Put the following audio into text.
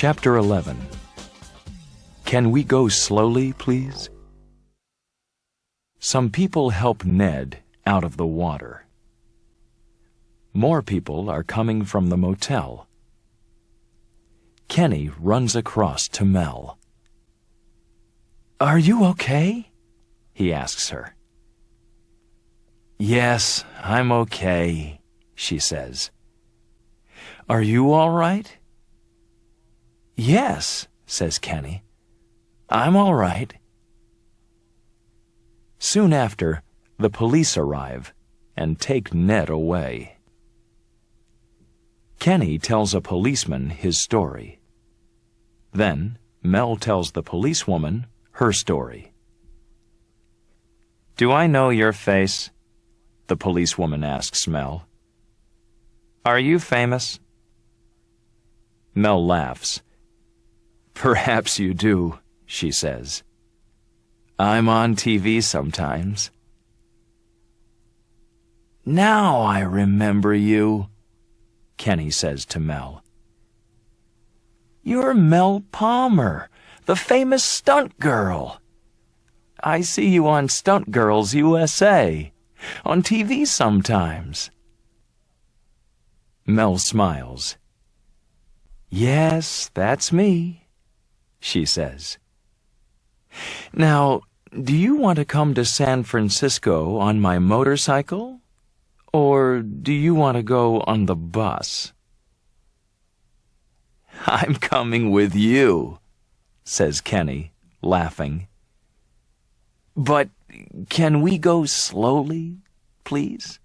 Chapter 11. Can we go slowly, please? Some people help Ned out of the water. More people are coming from the motel. Kenny runs across to Mel. "Are you okay?" he asks her. "Yes, I'm okay," she says. "Are you all right?" "Yes," says Kenny. "I'm all right." Soon after, the police arrive and take Ned away. Kenny tells a policeman his story. Then, Mel tells the policewoman her story. "Do I know your face?" the policewoman asks Mel. "Are you famous?" Mel laughs. "Perhaps you do," she says. "I'm on TV sometimes." "Now I remember you," Kenny says to Mel. "You're Mel Palmer, the famous stunt girl. I see you on Stunt Girls USA, on TV sometimes." Mel smiles. "Yes, that's me," she says. "Now, do you want to come to San Francisco on my motorcycle? Or do you want to go on the bus?" "I'm coming with you," says Kenny, laughing. "But can we go slowly, please?"